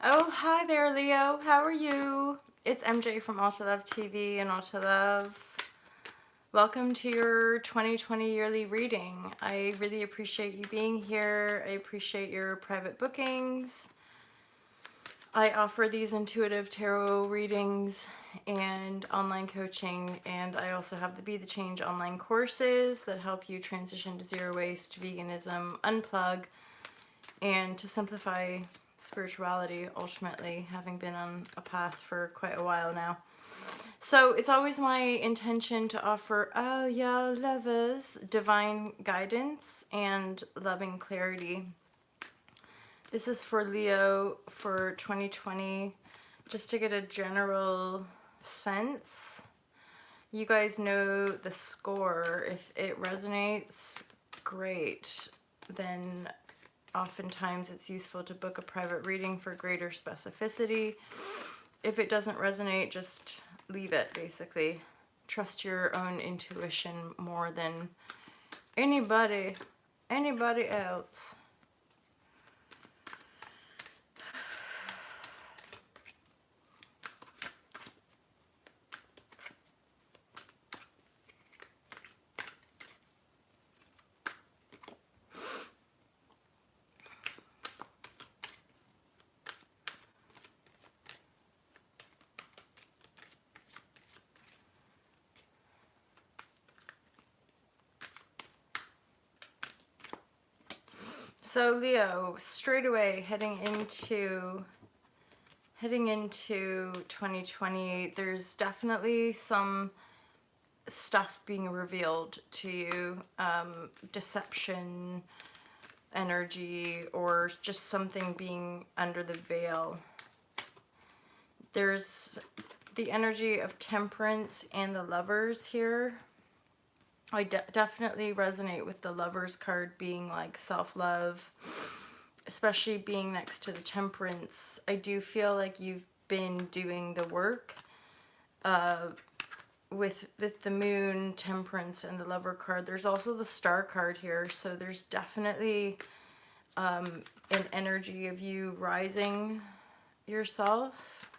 Oh, hi there, Leo. How are you? It's MJ from All to Love TV and All to Love. Welcome to your 2020 yearly reading. I really appreciate you being here. I appreciate your private bookings. I offer these intuitive tarot readings and online coaching, and I also have the Be the Change online courses that help you transition to zero waste, veganism, unplug, and to simplify spirituality, ultimately, having been on a path for quite a while now. So it's always my intention to offer all y'all lovers divine guidance and loving clarity. This is for Leo for 2020, just to get a general sense. You guys know the score. If it resonates, great. Then oftentimes it's useful to book a private reading for greater specificity. If it doesn't resonate, just leave it, basically. Trust your own intuition more than anybody else. So Leo, straight away heading into 2020, there's definitely some stuff being revealed to you, deception, energy, or just something being under the veil. There's the energy of temperance and the lovers here. I definitely resonate with the lovers card being like self-love, especially being next to the temperance. I do feel like you've been doing the work with the moon, temperance, and the lover card. There's also the star card here, so there's definitely an energy of you rising yourself.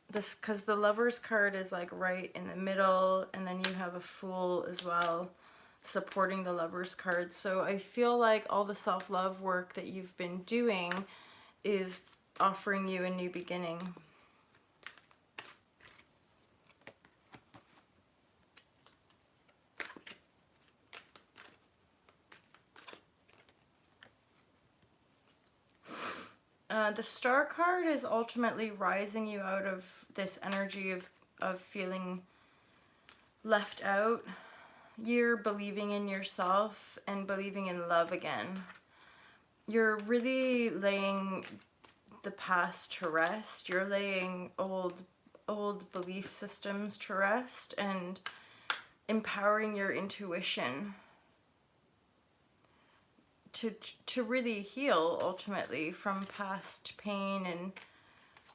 This, because the lovers card is like right in the middle, and then you have a fool as well supporting the lovers card. So I feel like all the self-love work that you've been doing is offering you a new beginning. The star card is ultimately rising you out of this energy of feeling left out. You're believing in yourself and believing in love again. You're really laying the past to rest. You're laying old belief systems to rest and empowering your intuition to really heal ultimately from past pain and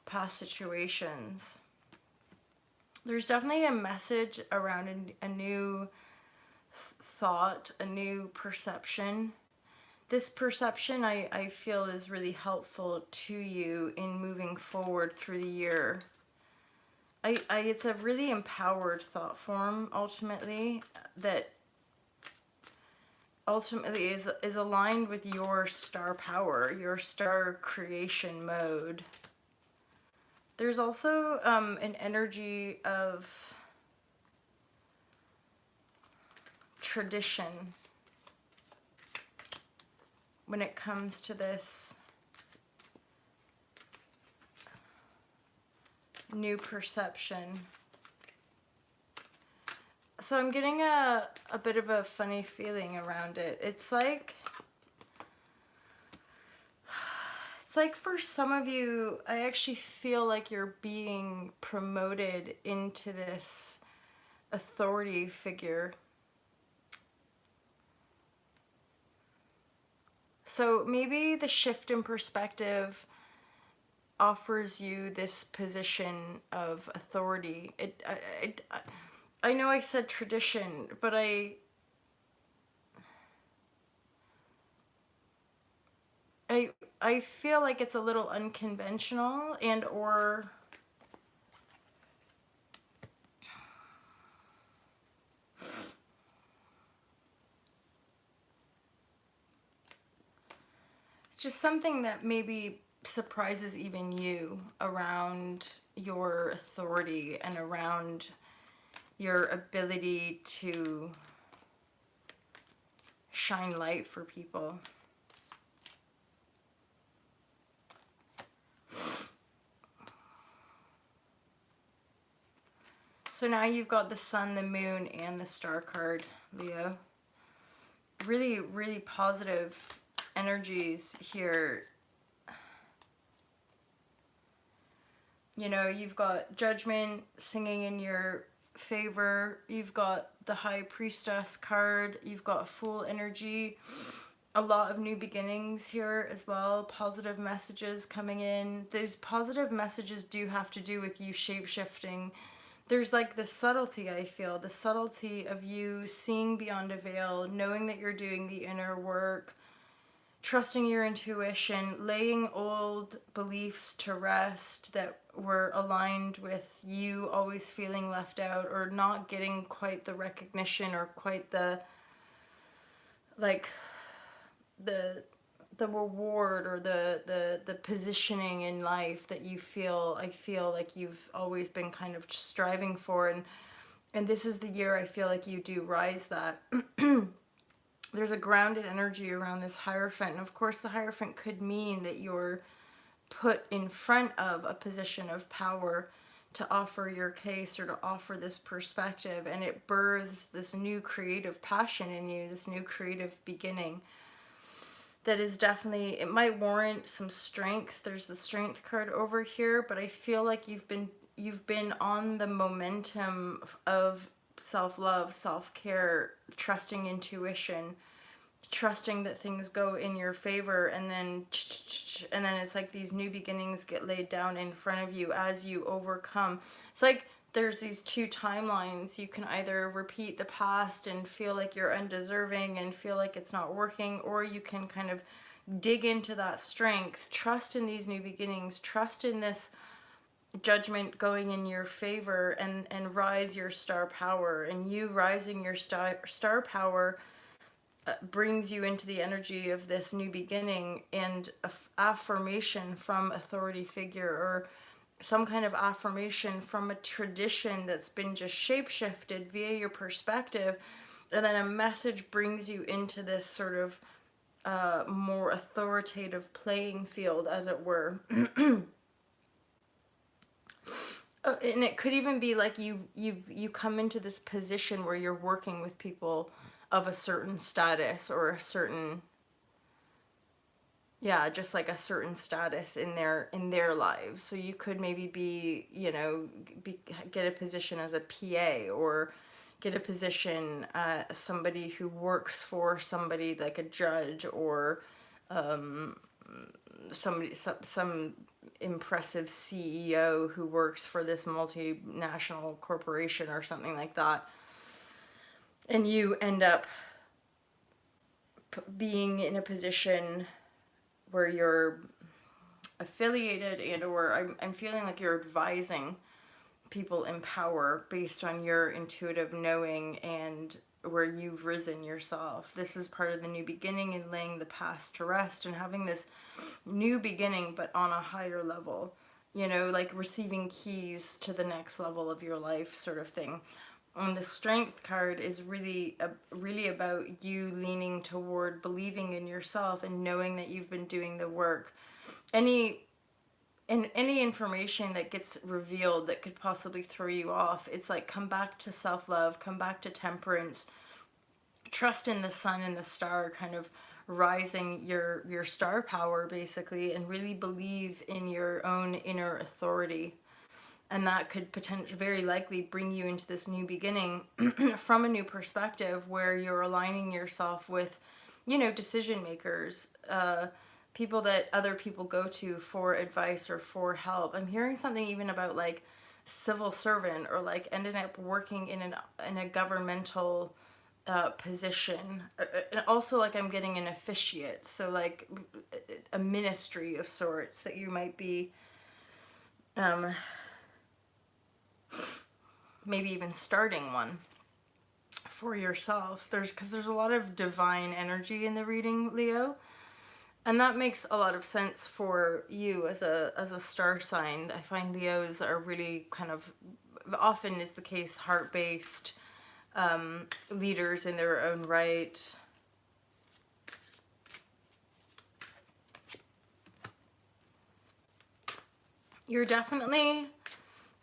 past situations. There's definitely a message around a new thought, a new perception. This perception I feel is really helpful to you in moving forward through the year. It's a really empowered thought form ultimately that ultimately is aligned with your star power, your star creation mode. There's also an energy of tradition when it comes to this new perception. So I'm getting a bit of a funny feeling around it. It's like for some of you, I actually feel like you're being promoted into this authority figure. So maybe the shift in perspective offers you this position of authority. I know I said tradition, but I I I feel like it's a little unconventional, and or it's just something that maybe surprises even you around your authority and around your ability to shine light for people. So now you've got the sun, the moon, and the star card, Leo. Really, really positive energies here. You know, you've got judgment singing in your favor. You've got the high priestess card. You've got full energy. A lot of new beginnings here as well. Positive messages coming in. These positive messages do have to do with you shape-shifting. There's like the subtlety, I feel, the subtlety of you seeing beyond a veil, knowing that you're doing the inner work, trusting your intuition, laying old beliefs to rest that were aligned with you always feeling left out or not getting quite the recognition or quite the, like, the reward or the positioning in life that you feel, I feel like you've always been kind of striving for. And this is the year I feel like you do rise that. There's a grounded energy around this Hierophant. And of course the Hierophant could mean that you're put in front of a position of power to offer your case or to offer this perspective, and it births this new creative passion in you, this new creative beginning that is definitely, it might warrant some strength. There's the strength card over here, but I feel like you've been on the momentum of self-love, self-care, trusting intuition, trusting that things go in your favor, and then it's like these new beginnings get laid down in front of you as you overcome. It's like there's these two timelines. You can either repeat the past and feel like you're undeserving and feel like it's not working, or you can kind of dig into that strength, trust in these new beginnings, trust in this judgment going in your favor, and rise your star power. And you rising your star power brings you into the energy of this new beginning and affirmation from authority figure, or some kind of affirmation from a tradition that's been just shape-shifted via your perspective, and then a message brings you into this sort of more authoritative playing field, as it were. And it could even be like you come into this position where you're working with people of a certain status or a certain, yeah, just like a certain status in their lives. So you could maybe be, you know, get a position as a PA, or get a position as somebody who works for somebody like a judge, or some impressive CEO who works for this multinational corporation or something like that. And you end up being in a position where you're affiliated, and or I'm feeling like you're advising people in power based on your intuitive knowing and where you've risen yourself. This is part of the new beginning and laying the past to rest and having this new beginning, but on a higher level, you know, like receiving keys to the next level of your life, sort of thing. And the strength card is really about you leaning toward believing in yourself and knowing that you've been doing the work. Any information that gets revealed that could possibly throw you off, it's like, come back to self-love, come back to temperance, trust in the sun and the star, kind of rising your star power basically, and really believe in your own inner authority. And that could potentially, very likely, bring you into this new beginning from a new perspective, where you're aligning yourself with, you know, decision makers, people that other people go to for advice or for help. I'm hearing something even about like civil servant, or like ended up working in a governmental position. And also, like, I'm getting an officiate, so like a ministry of sorts that you might be um, maybe even starting one for yourself. Because there's a lot of divine energy in the reading, Leo. And that makes a lot of sense for you as a star sign. I find Leos are really kind of, often is the case, heart-based leaders in their own right. You're definitely,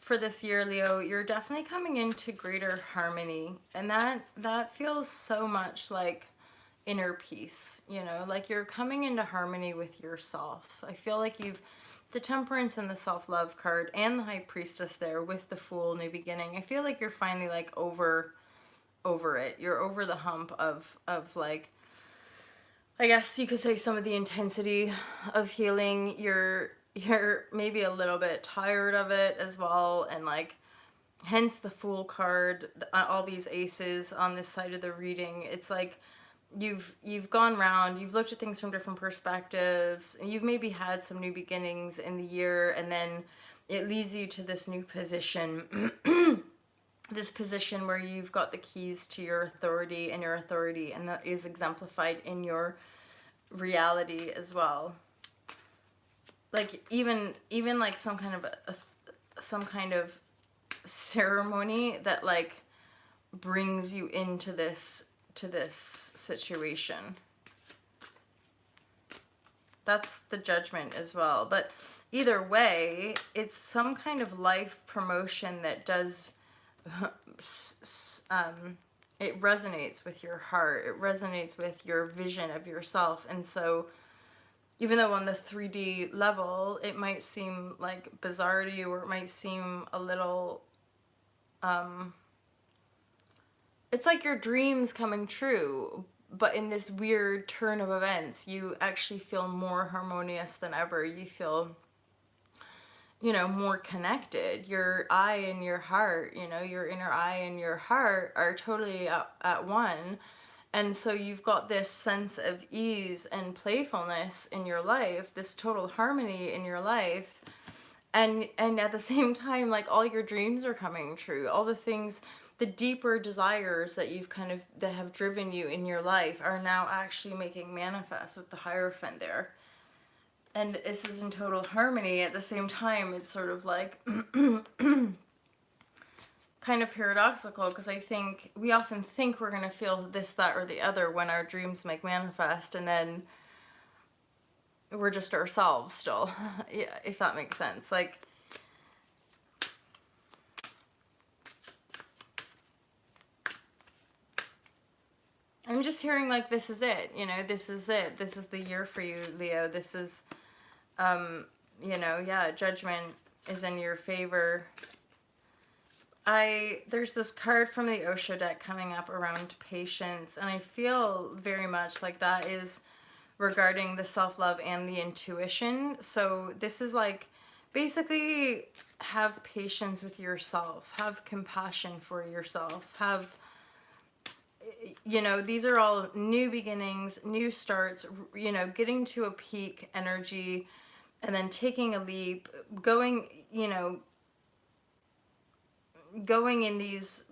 for this year, Leo, you're definitely coming into greater harmony. And that feels so much like inner peace, you know, like you're coming into harmony with yourself. I feel like the Temperance and the Self-Love card and the High Priestess there with the Fool, New Beginning. I feel like you're finally like over it. You're over the hump of like, I guess you could say, some of the intensity of healing. You're maybe a little bit tired of it as well, and like hence the Fool card, all these aces on this side of the reading. It's like you've gone round, you've looked at things from different perspectives, and you've maybe had some new beginnings in the year, and then it leads you to this new position. This position where you've got the keys to your authority, and that is exemplified in your reality as well. Like even like some kind of ceremony that like brings you into this situation. That's the Judgment as well. But either way, it's some kind of life promotion that does it resonates with your heart. It resonates with your vision of yourself. And so even though on the 3D level it might seem like bizarre to you, or it might seem a little it's like your dreams coming true, but in this weird turn of events, you actually feel more harmonious than ever. You feel, you know, more connected. Your eye and your heart, you know, your inner eye and your heart are totally at one. And so you've got this sense of ease and playfulness in your life, this total harmony in your life. And at the same time, like, all your dreams are coming true. All the things, the deeper desires that that have driven you in your life are now actually making manifest with the Hierophant there. And this is in total harmony. At the same time, it's sort of like kind of paradoxical, because I think we often think we're going to feel this, that, or the other when our dreams make manifest, and then we're just ourselves still. Yeah, if that makes sense. Like, I'm just hearing like, this is it, you know, this is it. This is the year for you, Leo. This is, you know, yeah, Judgment is in your favor. There's this card from the Osho deck coming up around patience, and I feel very much like that is regarding the self-love and the intuition. So this is like, basically, have patience with yourself, have compassion for yourself, have, you know, these are all new beginnings, new starts, you know, getting to a peak energy and then taking a leap, going, you know, going in these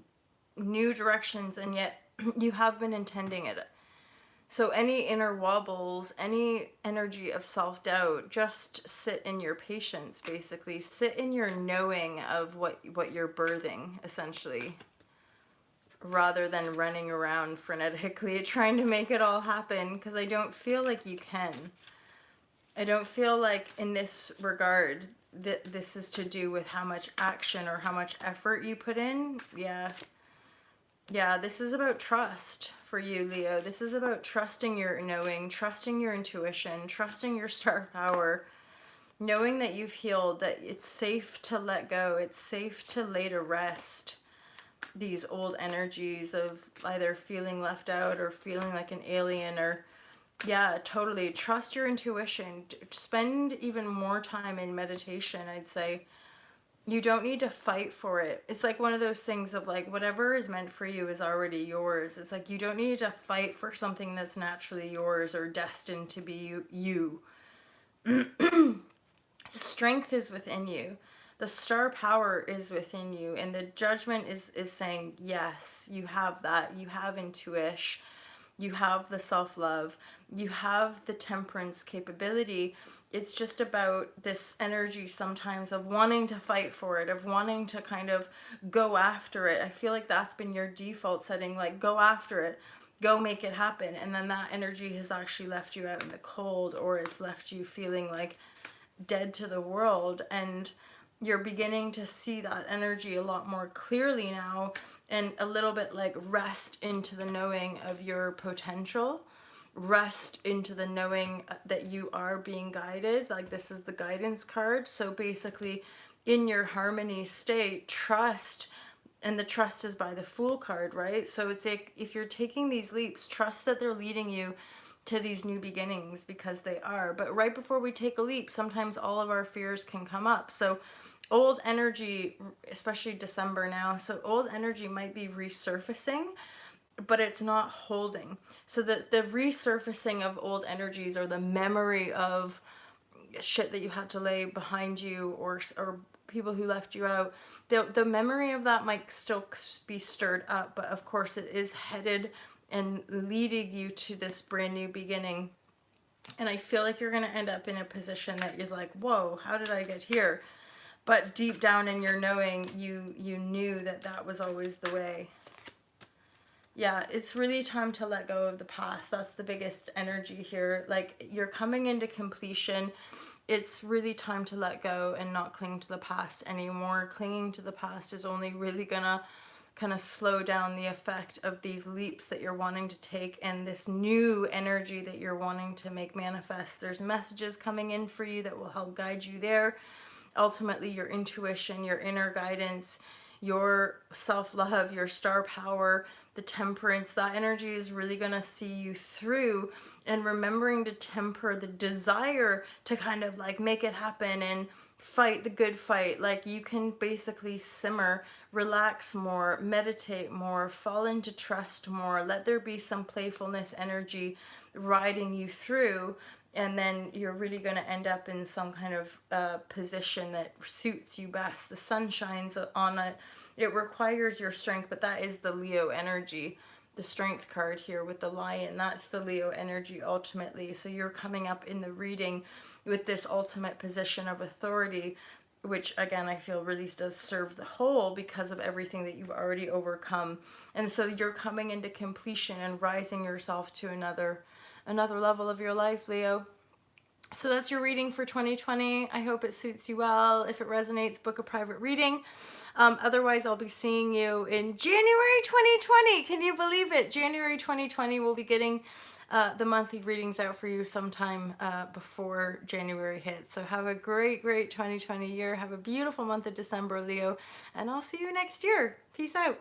new directions, and yet you have been intending it. So any inner wobbles, any energy of self-doubt, just sit in your patience, basically. Sit in your knowing of what you're birthing, essentially, rather than running around frenetically trying to make it all happen, because I don't feel like you can. I don't feel like in this regard that this is to do with how much action or how much effort you put in. Yeah, this is about trust for you, Leo. This is about trusting your knowing, trusting your intuition, trusting your star power, knowing that you've healed, that it's safe to let go, it's safe to lay to rest these old energies of either feeling left out or feeling like an alien, or, yeah, totally. Trust your intuition. Spend even more time in meditation, I'd say. You don't need to fight for it. It's like one of those things of like, whatever is meant for you is already yours. It's like you don't need to fight for something that's naturally yours or destined to be you. The strength is within you. The star power is within you. And the judgment is saying, yes, you have that. You have intuition. You have the self-love. You have the temperance capability. It's just about this energy sometimes of wanting to fight for it, of wanting to kind of go after it. I feel like that's been your default setting, like go after it, go make it happen. And then that energy has actually left you out in the cold, or it's left you feeling like dead to the world. And you're beginning to see that energy a lot more clearly now, and a little bit like rest into the knowing of your potential, rest into the knowing that you are being guided. Like this is the guidance card. So basically in your harmony state, trust, and the trust is by the Fool card, right? So it's like if you're taking these leaps, trust that they're leading you to these new beginnings, because they are. But right before we take a leap, sometimes all of our fears can come up. So old energy, especially December now, so old energy might be resurfacing, but it's not holding. So the resurfacing of old energies, or the memory of shit that you had to lay behind you, or people who left you out, the memory of that might still be stirred up, but of course it is headed and leading you to this brand new beginning. And I feel like you're going to end up in a position that is like, whoa, how did I get here? But deep down in your knowing, you knew that that was always the way. Yeah, it's really time to let go of the past. That's the biggest energy here. Like, you're coming into completion. It's really time to let go and not cling to the past anymore. Clinging to the past is only really gonna kind of slow down the effect of these leaps that you're wanting to take, and this new energy that you're wanting to make manifest. There's messages coming in for you that will help guide you there. Ultimately, your intuition, your inner guidance, your self-love, your star power, the temperance, that energy is really going to see you through. And remembering to temper the desire to kind of like make it happen and fight the good fight. Like, you can basically simmer, relax more, meditate more, fall into trust more, let there be some playfulness energy riding you through. And then you're really going to end up in some kind of position that suits you best. The sun shines on it. It requires your strength, but that is the Leo energy. The strength card here with the lion, that's the Leo energy ultimately. So you're coming up in the reading with this ultimate position of authority, which again I feel really does serve the whole because of everything that you've already overcome. And so you're coming into completion and rising yourself to another level of your life, Leo. So that's your reading for 2020. I hope it suits you well. If it resonates, book a private reading. Otherwise, I'll be seeing you in January 2020. Can you believe it? January 2020, we'll be getting the monthly readings out for you sometime before January hits. So have a great, great 2020 year. Have a beautiful month of December, Leo. And I'll see you next year. Peace out.